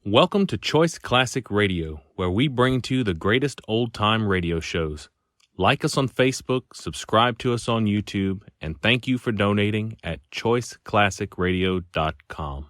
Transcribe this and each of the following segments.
Welcome to Choice Classic Radio, where we bring to you the greatest old-time radio shows. Like us on Facebook, subscribe to us on YouTube, and thank you for donating at choiceclassicradio.com.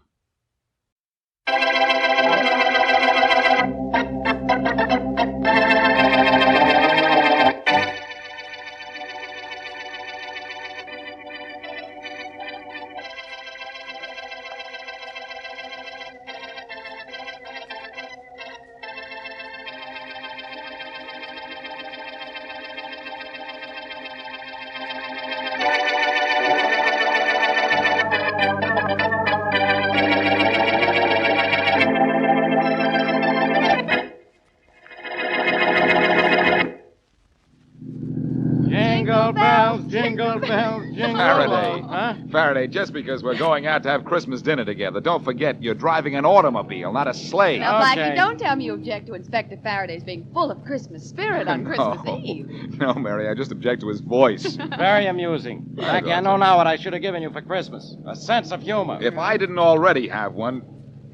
Jingle bells, jingle Faraday. Huh? Faraday, just because we're going out to have Christmas dinner together, don't forget you're driving an automobile, not a sleigh. Now, Blackie, Okay. don't tell me you object to Inspector Faraday's being full of Christmas spirit on Christmas Eve. No, Mary, I just object to his voice. Very amusing. Blackie, I know now what I should have given you for Christmas. A sense of humor. If I didn't already have one,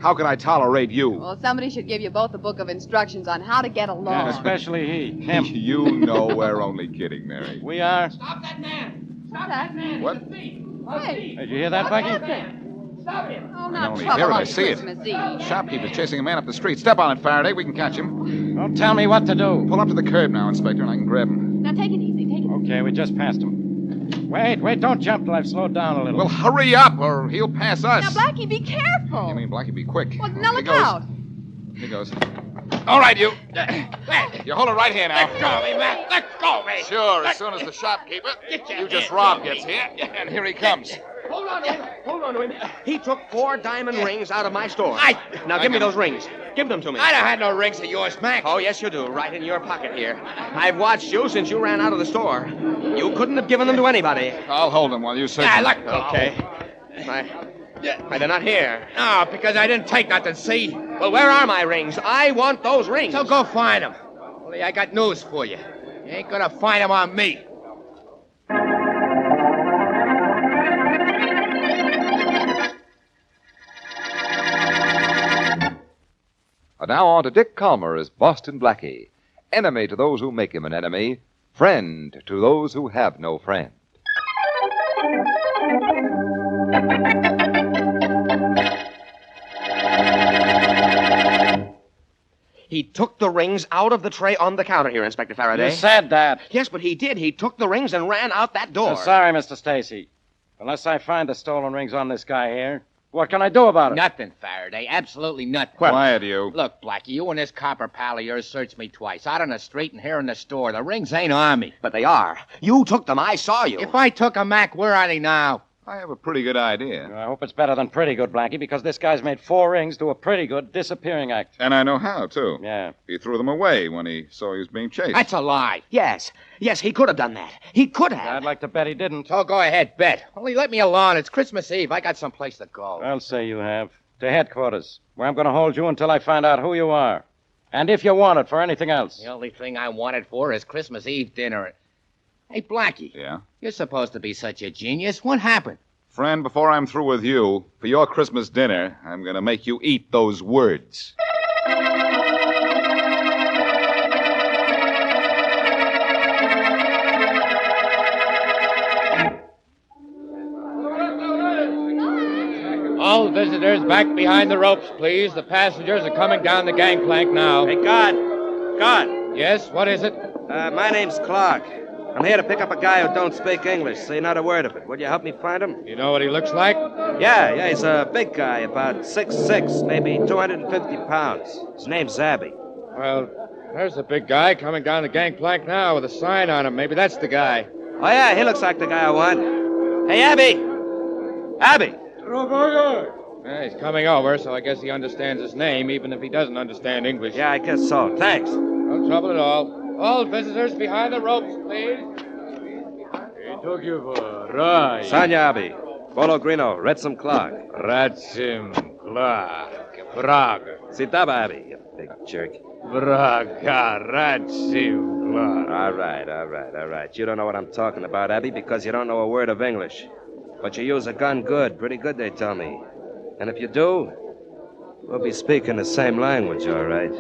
how could I tolerate you? Well, somebody should give you both a book of instructions on how to get along. Yeah, especially he. Him. You know we're only kidding, Mary. We are. Stop that man! Stop That? that man! What? He's a thief! Hey. Did you hear that, What's Blackie? happening? Stop him! Oh, I not only trouble hear it, on I see it. Christmas Eve. Shopkeeper's chasing a man up the street. Step on it, Faraday. We can catch him. Don't tell me what to do. Pull up to the curb now, Inspector, and I can grab him. Now, take it easy. Take it easy. Okay, we just passed him. Wait, don't jump till I've slowed down a little. Well, hurry up, or he'll pass us. Now, Blackie, be careful. You mean Blackie, be quick. Well, now Here look goes. out. Here goes. All right, you. You hold it right here now. Let go of me, man! Let go of me! Sure, as soon as the shopkeeper you just robbed gets here, and here he comes. Hold on to him! Hold on to him! He took 4 diamond rings out of my store. Now give me those rings. Give them to me. I don't have no rings of yours, Mac. Oh, yes, you do. Right in your pocket here. I've watched you since you ran out of the store. You couldn't have given them to anybody. I'll hold him while you search. Ah, him. let go. Okay. Why, they're not here. No, because I didn't take nothing, see? Well, where are my rings? I want those rings. So go find them. Only I got news for you. You ain't gonna find them on me. And now on to Dick Calmer as Boston Blackie. Enemy to those who make him an enemy, friend to those who have no friend. He took the rings out of the tray on the counter here, Inspector Faraday. You said that. Yes, but he did. He took the rings and ran out that door. Sorry, Mr. Stacy. Unless I find the stolen rings on this guy here, what can I do about it? Nothing, Faraday. Absolutely nothing. Quiet, you. Look, Blackie, you and this copper pal of yours searched me twice. Out on the street and here in the store. The rings ain't on me. But they are. You took them. I saw you. If I took 'em, Mac, where are they now? I have a pretty good idea. I hope it's better than pretty good, Blackie, because this guy's made 4 rings do a pretty good disappearing act. And I know how, too. Yeah. He threw them away when he saw he was being chased. That's a lie. Yes, he could have done that. He could have. I'd like to bet he didn't. So go ahead, bet. Only let me alone. It's Christmas Eve. I got someplace to go. I'll say you have. To headquarters, where I'm going to hold you until I find out who you are. And if you want it for anything else. The only thing I wanted for is Christmas Eve dinner. Hey, Blackie. Yeah? You're supposed to be such a genius. What happened? Friend, before I'm through with you, for your Christmas dinner, I'm going to make you eat those words. All visitors back behind the ropes, please. The passengers are coming down the gangplank now. Hey, God. Yes, what is it? My name's Clark. I'm here to pick up a guy who don't speak English. Say not a word of it. Would you help me find him? You know what he looks like? Yeah, he's a big guy, about 6'6", maybe 250 pounds. His name's Abby. Well, there's a big guy coming down the gangplank now with a sign on him. Maybe that's the guy. Oh, yeah, he looks like the guy I want. Hey, Abby! Abby! Yeah, he's coming over, so I guess he understands his name, even if he doesn't understand English. Yeah, I guess so. Thanks. No trouble at all. All visitors behind the ropes, please. Sanya Abby. Bolo Grino. Redsum Clark. Ratsim Clark. Braga. Sitaba Abby, you big jerk. Braga. Ratsim Clark. All right. You don't know what I'm talking about, Abby, because you don't know a word of English. But you use a gun good. Pretty good, they tell me. And if you do, We'll be speaking the same language, all right.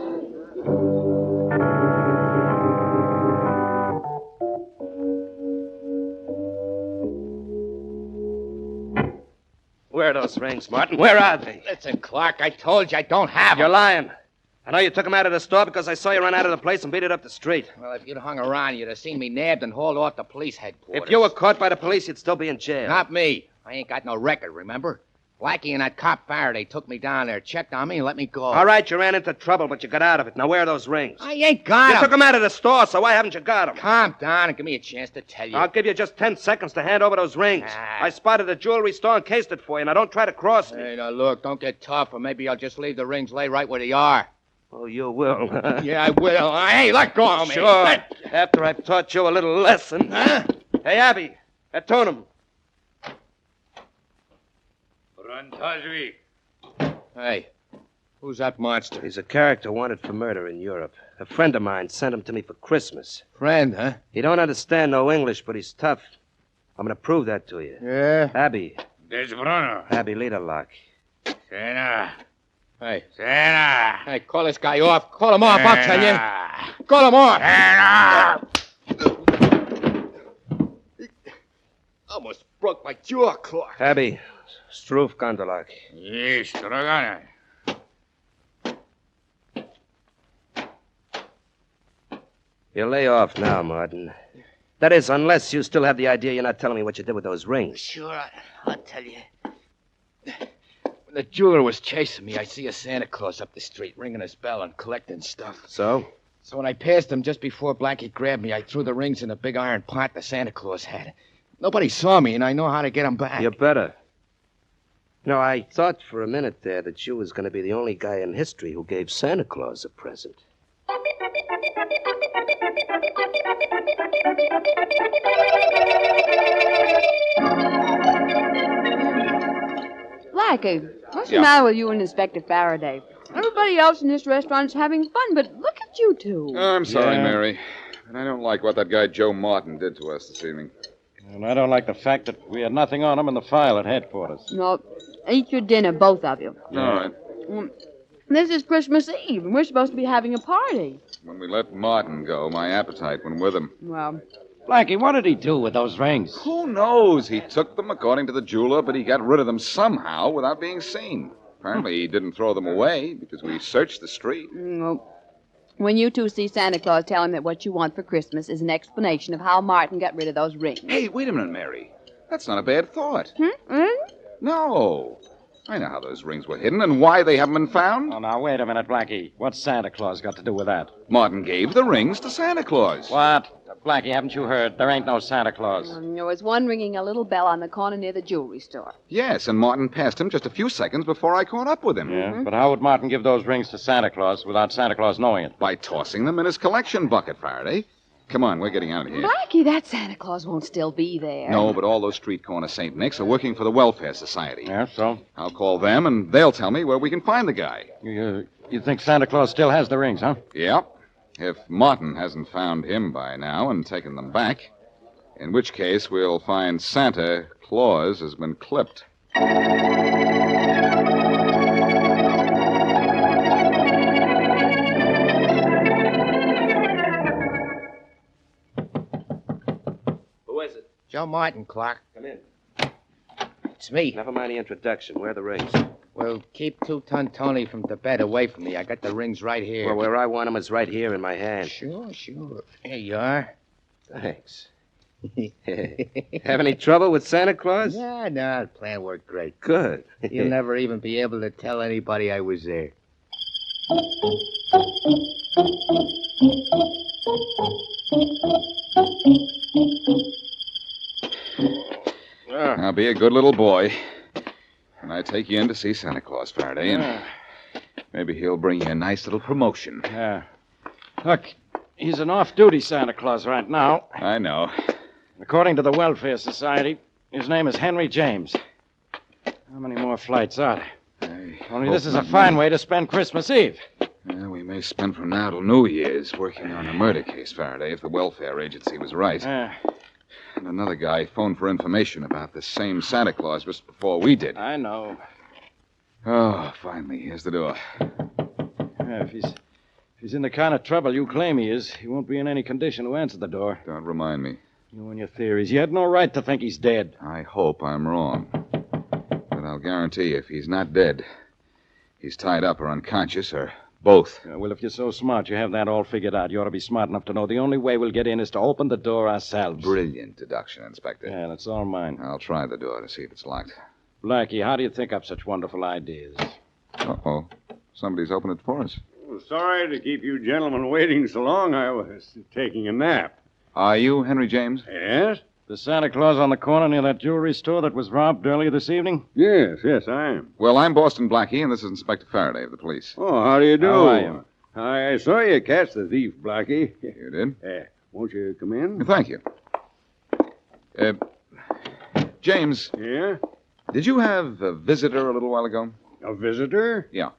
Where are those rings, Martin? Where are they? Listen, Clark, I told you I don't have them. You're lying. I know you took them out of the store because I saw you run out of the place and beat it up the street. Well, if you'd hung around, you'd have seen me nabbed and hauled off to police headquarters. If you were caught by the police, you'd still be in jail. Not me. I ain't got no record, remember? Blackie and that cop Faraday took me down there, checked on me, and let me go. All right, you ran into trouble, but you got out of it. Now, where are those rings? I ain't got You them. took them out of the store, so why haven't you got them? Calm down and give me a chance to tell you. I'll give you just 10 seconds to hand over those rings. Ah. I spotted a jewelry store and cased it for you. Now, don't try to cross me. Hey, now, look, don't get tough, or maybe I'll just leave the rings lay right where they are. Oh, you will. Yeah, I will. Hey, let go of me. Sure. After I've taught you a little lesson. Huh? Hey, Abby, attune him. Hey, who's that monster? He's a character wanted for murder in Europe. A friend of mine sent him to me for Christmas. Friend, huh? He don't understand no English, but he's tough. I'm going to prove that to you. Yeah? Abby. There's Bruno. Abby, lead a lock. Sena. Hey. Sena. Hey, call this guy off. Call him off, I'll tell you. Call him off. Almost broke my jaw, Clark. Abby, Stroof Gondalak. Yes, Dragana. You lay off now, Martin. That is, unless you still have the idea you're not telling me what you did with those rings. Sure, I'll tell you. When the jeweler was chasing me, I see a Santa Claus up the street, ringing his bell and collecting stuff. So? So when I passed him just before Blackie grabbed me, I threw the rings in a big iron pot the Santa Claus had. Nobody saw me, and I know how to get them back. You better. No, I thought for a minute there that you was going to be the only guy in history who gave Santa Claus a present. Blackie, what's the matter with you and Inspector Faraday? Everybody else in this restaurant's having fun, but look at you two. I'm sorry, Mary. And I don't like what that guy Joe Martin did to us this evening. And I don't like the fact that we had nothing on him in the file at headquarters. No, eat your dinner, both of you. All right. This is Christmas Eve, and we're supposed to be having a party. When we let Martin go, my appetite went with him. Well, Blackie, what did he do with those rings? Who knows? He took them according to the jeweler, but he got rid of them somehow without being seen. Apparently, he didn't throw them away because we searched the street. when you two see Santa Claus, tell him that what you want for Christmas is an explanation of how Martin got rid of those rings. Hey, wait a minute, Mary. That's not a bad thought. Really? No. I know how those rings were hidden and why they haven't been found. Oh, now, wait a minute, Blackie. What's Santa Claus got to do with that? Martin gave the rings to Santa Claus. What? Blackie, haven't you heard? There ain't no Santa Claus. There was one ringing a little bell on the corner near the jewelry store. Yes, and Martin passed him just a few seconds before I caught up with him. Yeah, but how would Martin give those rings to Santa Claus without Santa Claus knowing it? By tossing them in his collection bucket, Faraday. Come on, we're getting out of here. Blackie, that Santa Claus won't still be there. No, but all those street corner St. Nick's are working for the Welfare Society. Yeah, so? I'll call them, and they'll tell me where we can find the guy. You think Santa Claus still has the rings, huh? Yeah. If Martin hasn't found him by now and taken them back, in which case we'll find Santa Claus has been clipped. Who is it? Joe Martin, Clark. Come in. It's me. Never mind the introduction. Where are the rings? Well, keep Two-Ton Tony from the bed away from me. I got the rings right here. Well, where I want them is right here in my hand. Sure. Here you are. Thanks. Have any trouble with Santa Claus? No, the plan worked great. Good. You'll never even be able to tell anybody I was there. Now, be a good little boy. And I take you in to see Santa Claus, Faraday, and maybe he'll bring you a nice little promotion. Yeah. Look, he's an off-duty Santa Claus right now. I know. According to the Welfare Society, his name is Henry James. How many more flights are there? Only this is a fine way to spend Christmas Eve. Yeah, we may spend from now till New Year's working on a murder case, Faraday, if the welfare agency was right. And another guy phoned for information about this same Santa Claus just before we did. I know. Oh, finally, here's the door. Yeah, if he's in the kind of trouble you claim he is, he won't be in any condition to answer the door. Don't remind me. You and your theories. You had no right to think he's dead. I hope I'm wrong. But I'll guarantee if he's not dead, he's tied up or unconscious or both. Well, if you're so smart, you have that all figured out. You ought to be smart enough to know the only way we'll get in is to open the door ourselves. Brilliant deduction, Inspector. Yeah, that's all mine. I'll try the door to see if it's locked. Blackie, how do you think up such wonderful ideas? Uh-oh. Somebody's opened it for us. Well, sorry to keep you gentlemen waiting so long. I was taking a nap. Are you Henry James? Yes? The Santa Claus on the corner near that jewelry store that was robbed earlier this evening? Yes, I am. Well, I'm Boston Blackie, and this is Inspector Faraday of the police. Oh, how do you do? How are you? I saw you catch the thief, Blackie. You did? Won't you come in? Thank you. James, Yeah? did you have a visitor a little while ago? A visitor? Yeah.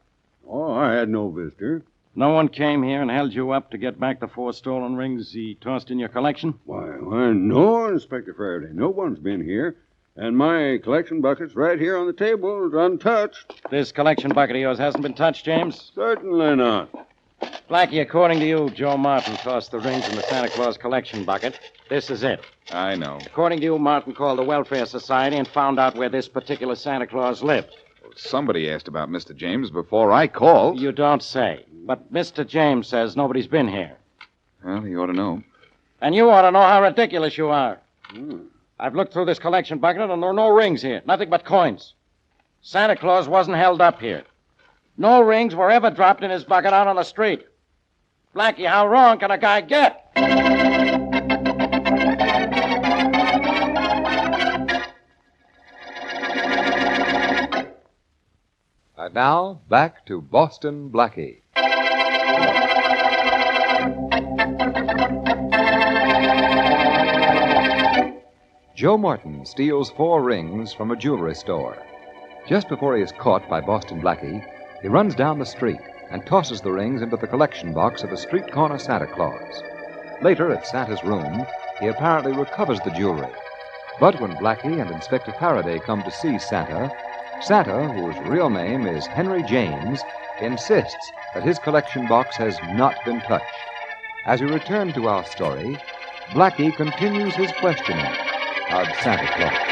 Oh, I had no visitor. No one came here and held you up to get back the 4 stolen rings he tossed in your collection? Why, no, Inspector Faraday. No one's been here. And my collection bucket's right here on the table, it's untouched. This collection bucket of yours hasn't been touched, James? Certainly not. Blackie, according to you, Joe Martin tossed the rings in the Santa Claus collection bucket. This is it. I know. According to you, Martin called the Welfare Society and found out where this particular Santa Claus lived. Somebody asked about Mr. James before I called. You don't say. But Mr. James says nobody's been here. Well, he ought to know. And you ought to know how ridiculous you are. I've looked through this collection bucket, and there are no rings here. Nothing but coins. Santa Claus wasn't held up here. No rings were ever dropped in his bucket out on the street. Blackie, how wrong can a guy get? And now, back to Boston Blackie. Joe Martin steals 4 rings from a jewelry store. Just before he is caught by Boston Blackie, he runs down the street and tosses the rings into the collection box of a street corner Santa Claus. Later, at Santa's room, he apparently recovers the jewelry. But when Blackie and Inspector Faraday come to see Santa, Santa, whose real name is Henry James, insists that his collection box has not been touched. As we return to our story, Blackie continues his questioning of Santa Claus.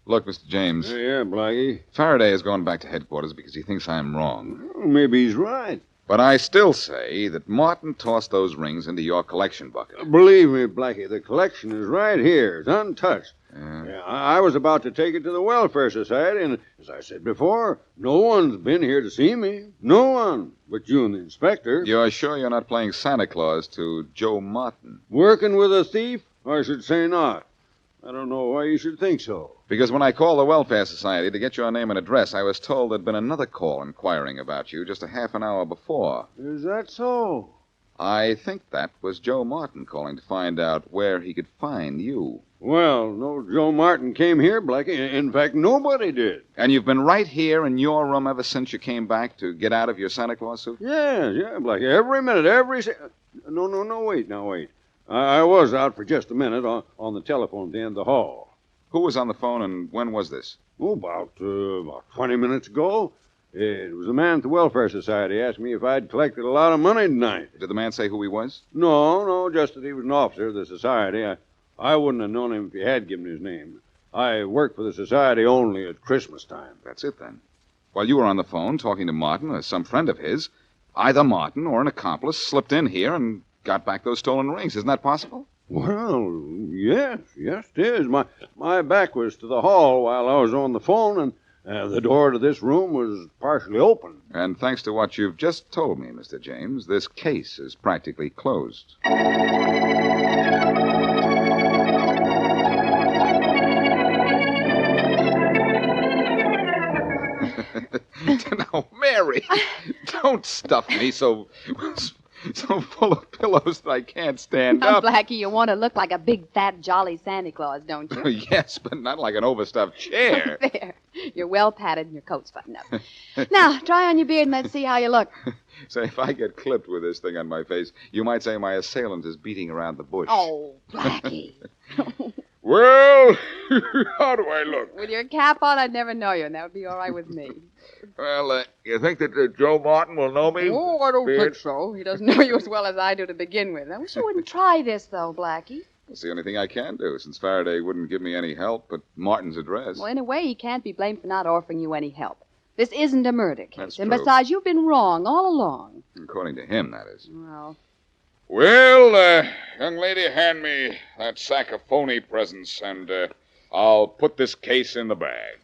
Look, Mr. James, Yeah, Blackie. Faraday is going back to headquarters because he thinks I'm wrong. Well, maybe he's right. But I still say that Martin tossed those rings into your collection bucket. Believe me, Blackie, the collection is right here. It's untouched. Yeah. Yeah, I was about to take it to the Welfare Society, and as I said before, no one's been here to see me. No one but you and the inspector. You're sure you're not playing Santa Claus to Joe Martin? Working with a thief? I should say not. I don't know why you should think so. Because when I called the Welfare Society to get your name and address, I was told there'd been another call inquiring about you just a half an hour before. Is that so? I think that was Joe Martin calling to find out where he could find you. Well, no Joe Martin came here, Blackie. In fact, nobody did. And you've been right here in your room ever since you came back to get out of your Santa Claus suit? Yeah, Blackie. Every minute, No, wait. I was out for just a minute on the telephone at the end of the hall. Who was on the phone and when was this? Oh, about 20 minutes ago. It was a man at the Welfare Society asked me if I'd collected a lot of money tonight. Did the man say who he was? No, just that he was an officer of the society. I wouldn't have known him if he had given his name. I work for the society only at Christmas time. That's it, then. While you were on the phone talking to Martin or some friend of his, either Martin or an accomplice slipped in here and got back those stolen rings. Isn't that possible? Well, yes, it is. My back was to the hall while I was on the phone, and the door to this room was partially open. And thanks to what you've just told me, Mr. James, this case is practically closed. Now, Mary, don't stuff me so full of pillows that I can't stand Now, up. Blackie, you want to look like a big, fat, jolly Santa Claus, don't you? Yes, but not like an overstuffed chair. There. You're well padded and your coat's buttoned up. Now, dry on your beard and let's see how you look. Say, if I get clipped with this thing on my face, you might say my assailant is beating around the bush. Oh, Blackie. Well, how do I look? With your cap on, I'd never know you, and that would be all right with me. Well, you think that Joe Martin will know me? Oh, I don't Beard? think so. He doesn't know you as well as I do to begin with. I wish you wouldn't try this, though, Blackie. It's the only thing I can do, since Faraday wouldn't give me any help but Martin's address. Well, in a way, he can't be blamed for not offering you any help. This isn't a murder case. That's and true. besides, you've been wrong all along. According to him, that is. Well, young lady, hand me that sack of phony presents, and I'll put this case in the bag.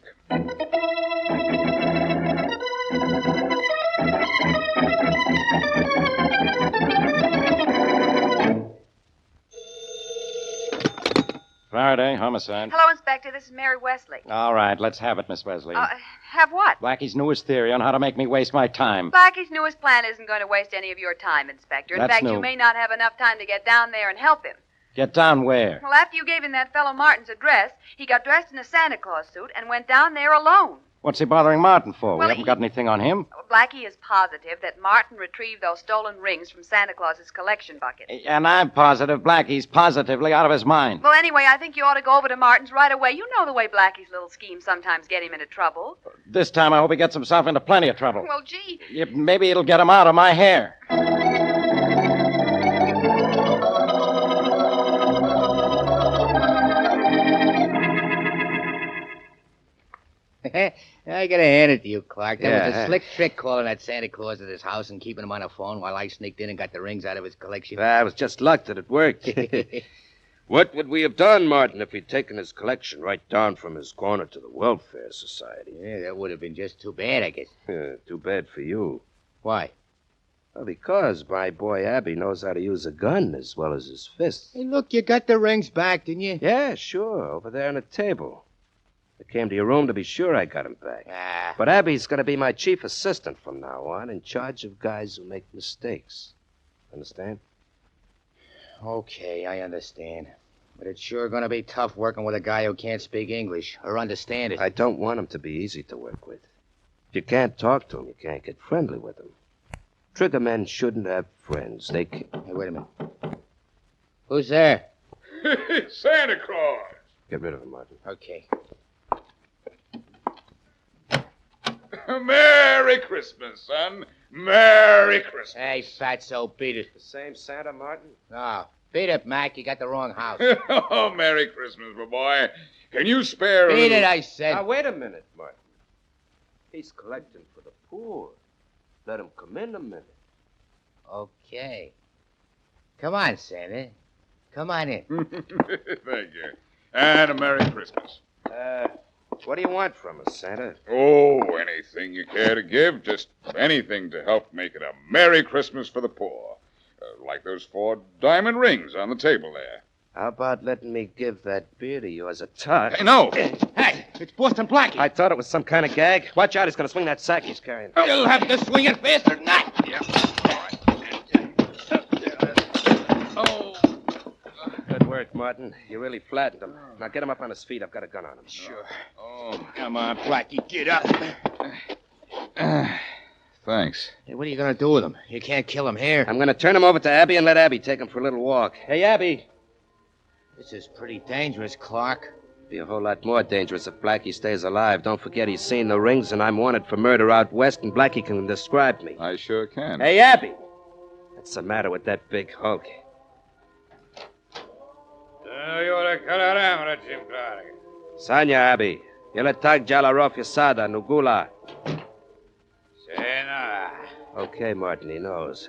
Faraday, homicide. Hello, Inspector. This is Mary Wesley. All right, let's have it, Miss Wesley. Have what? Blackie's newest theory on how to make me waste my time. Blackie's newest plan isn't going to waste any of your time, Inspector. In That's fact, new. you may not have enough time to get down there and help him. Get down where? Well, after you gave him that fellow Martin's address, he got dressed in a Santa Claus suit and went down there alone. What's he bothering Martin for? Well, We haven't got anything on him. Blackie is positive that Martin retrieved those stolen rings from Santa Claus's collection bucket. And I'm positive Blackie's positively out of his mind. Well, anyway, I think you ought to go over to Martin's right away. You know the way Blackie's little schemes sometimes get him into trouble. This time I hope he gets himself into plenty of trouble. Well, gee. Maybe it'll get him out of my hair. I gotta hand it to you, Clark. That was Yeah. a slick trick calling that Santa Claus at his house and keeping him on the phone while I sneaked in and got the rings out of his collection. It was just luck that it worked. What would we have done, Martin, if he'd taken his collection right down from his corner to the Welfare Society? Yeah, that would have been just too bad, I guess. Too bad for you. Why? Well, because my boy Abby knows how to use a gun as well as his fists. Hey, look, you got the rings back, didn't you? Yeah, sure, over there on the table. I came to your room to be sure I got him back. Ah. But Abby's going to be my chief assistant from now on, in charge of guys who make mistakes. Understand? Okay, I understand. But it's sure going to be tough working with a guy who can't speak English or understand it. I don't want him to be easy to work with. If you can't talk to him, you can't get friendly with him. Trigger men shouldn't have friends. They can... Hey, wait a minute. Who's there? Santa Claus! Get rid of him, Martin. Okay. Merry Christmas, son. Merry Christmas. Hey, fatso, beat it. The same Santa, Martin? No. Beat it, Mac. You got the wrong house. Oh, Merry Christmas, my boy. Can you spare a Beat little... it, I said. Now, wait a minute, Martin. He's collecting for the poor. Let him come in a minute. Okay. Come on, Santa. Come on in. Thank you. And a Merry Christmas. What do you want from us, Santa? Oh, anything you care to give. Just anything to help make it a Merry Christmas for the poor. Like those 4 diamond rings on the table there. How about letting me give that beard of yours a touch? Hey, no! Hey, it's Boston Blackie. I thought it was some kind of gag. Watch out, he's going to swing that sack he's carrying. You'll have to swing it faster than that. Oh. Good work, Martin. You really flattened him. Now get him up on his feet. I've got a gun on him. Sure. Oh. Come on, Blackie, get up. Thanks. Hey, what are you going to do with him? You can't kill him here. I'm going to turn him over to Abby and let Abby take him for a little walk. Hey, Abby. This is pretty dangerous, Clark. Be a whole lot more dangerous if Blackie stays alive. Don't forget he's seen the rings, and I'm wanted for murder out west, and Blackie can describe me. I sure can. Hey, Abby! What's the matter with that big hulk? Sanya, Abby. Yeletag Jalarov Yasada, Nugula. Sena. Okay, Martin, he knows.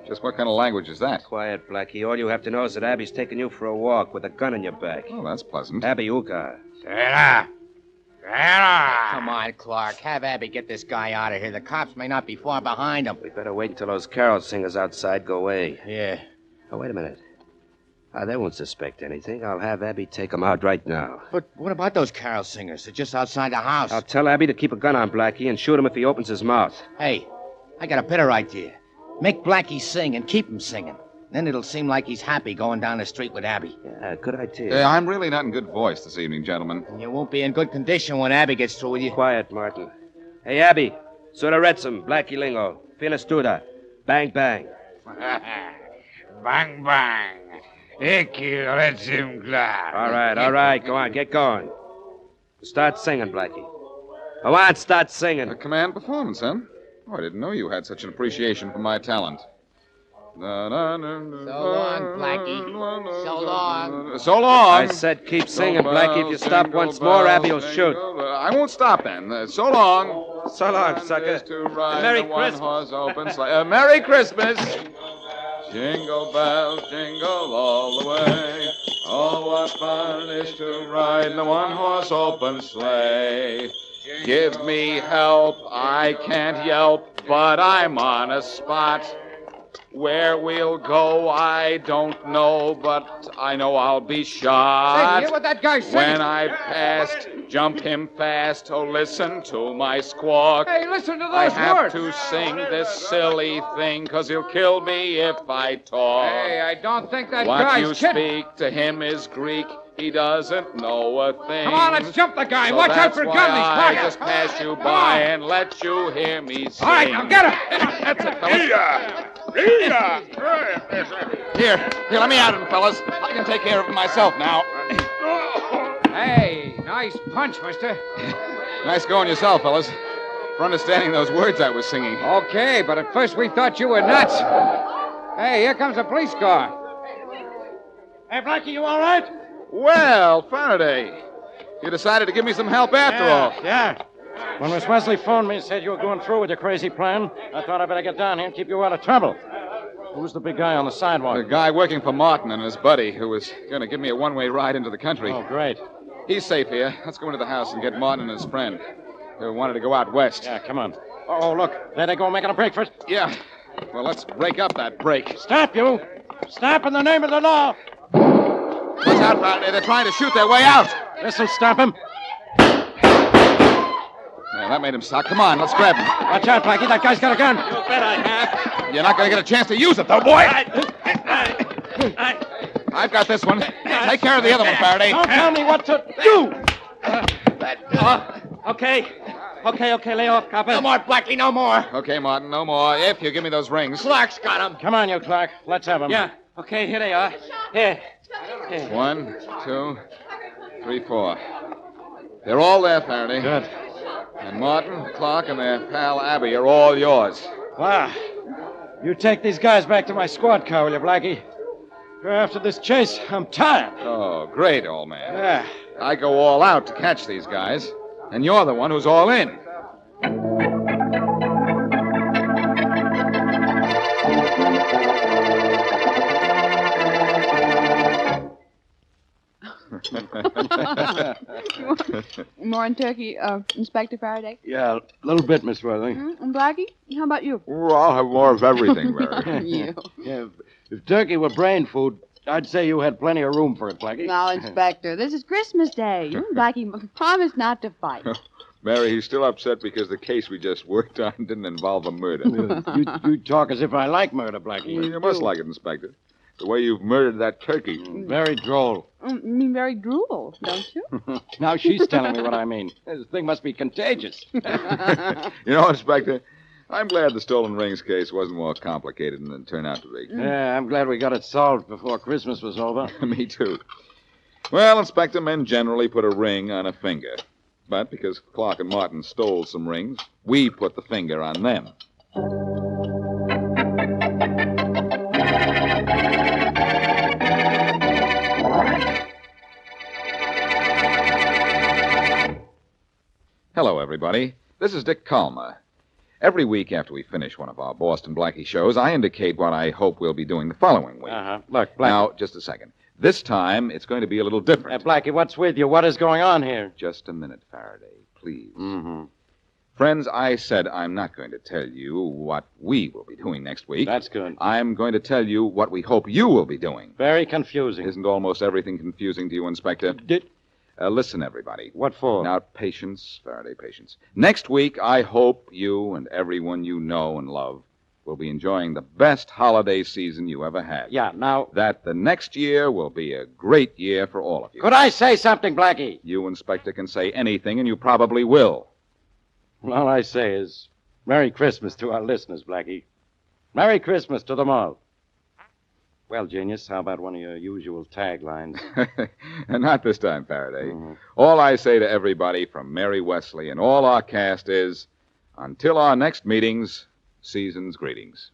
Just what kind of language is that? Quiet, Blackie. All you have to know is that Abby's taking you for a walk with a gun in your back. Oh, that's pleasant. Abby Uka. Sena. Come on, Clark. Have Abby get this guy out of here. The cops may not be far behind him. We better wait until those carol singers outside go away. Yeah. Oh, wait a minute. They won't suspect anything. I'll have Abby take them out right now. But what about those carol singers? They're just outside the house. I'll tell Abby to keep a gun on Blackie and shoot him if he opens his mouth. Hey, I got a better idea. Make Blackie sing and keep him singing. Then it'll seem like he's happy going down the street with Abby. Yeah, good idea. I'm really not in good voice this evening, gentlemen. And you won't be in good condition when Abby gets through with you. Quiet, Martin. Hey, Abby. Sura Retsum, Blackie Lingo. Finestuda. Bang, bang. Bang, bang. Icky, let's him glad. All right. Go on, get going. Start singing, Blackie. Go on, start singing. A command performance, huh? Oh, I didn't know you had such an appreciation for my talent. So long, Blackie. So long. So long. I said keep singing, Blackie. If you stop once more, Abby will shoot. I won't stop then. So long. So long, sucker. Merry Christmas. Merry Christmas. Jingle bells, jingle all the way. Oh, what fun it is to ride in a one-horse open sleigh. Give me help, I can't yelp, but I'm on a spot. Where we'll go, I don't know, but I know I'll be shot. Hey, hear what that guy's saying? When I passed, jump him fast. Oh, listen to my squawk. Hey, listen to those I have words. to sing this silly thing, 'cause he'll kill me if I talk. Hey, I don't think that What guy's you kidding. speak to him is Greek. He doesn't know a thing. Come on, let's jump the guy. So Watch out for that's guns. why He's I quiet. just pass you Come by on. and let you hear me sing. All right, now get him. That's it, fellas. Here, let me at him, fellas. I can take care of him myself now. Hey, nice punch, mister. Nice going yourself, fellas. For understanding those words I was singing. Okay, but at first we thought you were nuts. Hey, here comes a police car. Hey, Blackie, you all right? Well, Faraday, you decided to give me some help after all. Yeah. When Miss Wesley phoned me and said you were going through with your crazy plan, I thought I'd better get down here and keep you out of trouble. Who's the big guy on the sidewalk? The guy working for Martin and his buddy who was going to give me a one-way ride into the country. Oh, great. He's safe here. Let's go into the house and get Martin and his friend who wanted to go out west. Yeah, come on. Oh, look. There they go making a break for it. Yeah. Well, let's break up that break. Stop, you. Stop in the name of the law. Watch out, Faraday. They're trying to shoot their way out. This'll stop him. Yeah, that made him stop. Come on, let's grab him. Watch out, Blackie. That guy's got a gun. You bet I have. You're not going to get a chance to use it, though, boy. I I've got this one. Take care of the other one, Faraday. Don't tell me what to do. Okay. Okay, lay off, copper. No more, Blackie, no more. Okay, Martin, no more. If you give me those rings. Clark's got him. Come on, you, Clark. Let's have him. Yeah, okay, here they are. Here. 1, 2, 3, 4. They're all there, Faraday. Good. And Martin, Clark, and their pal Abby are all yours. Wow. You take these guys back to my squad car, will you, Blackie? After this chase, I'm tired. Oh, great, old man. Yeah. I go all out to catch these guys, and you're the one who's all in. More in turkey, Inspector Faraday? Yeah, a little bit, Miss Wesley. And Blackie? How about you? Oh, I'll have more of everything, Mary. You. Yeah, if turkey were brain food, I'd say you had plenty of room for it, Blackie. Now, Inspector, this is Christmas Day. You and Blackie promise not to fight. Mary, he's still upset because the case we just worked on didn't involve a murder. You talk as if I like murder, Blackie. You must like it, Inspector. The way you've murdered that turkey. Very droll. You mean very drool, don't you? Now she's telling me what I mean. This thing must be contagious. You know, Inspector, I'm glad the stolen rings case wasn't more complicated than it turned out to be. Yeah, I'm glad we got it solved before Christmas was over. Me too. Well, Inspector, men generally put a ring on a finger. But because Clark and Martin stole some rings, we put the finger on them. Hello, everybody. This is Dick Calmer. Every week after we finish one of our Boston Blackie shows, I indicate what I hope we'll be doing the following week. Look, Blackie. Now, just a second. This time, it's going to be a little different. Blackie, what's with you? What is going on here? Just a minute, Faraday, please. Mm-hmm. Friends, I said I'm not going to tell you what we will be doing next week. That's good. I'm going to tell you what we hope you will be doing. Very confusing. Isn't almost everything confusing to you, Inspector? Listen, everybody. What for? Now, patience, Faraday, patience. Next week, I hope you and everyone you know and love will be enjoying the best holiday season you ever had. Yeah, now... That the next year will be a great year for all of you. Could I say something, Blackie? You, Inspector, can say anything, and you probably will. Well, all I say is Merry Christmas to our listeners, Blackie. Merry Christmas to them all. Well, Genius, how about one of your usual taglines? And not this time, Faraday. All I say to everybody from Mary Wesley and all our cast is, until our next meetings, season's greetings.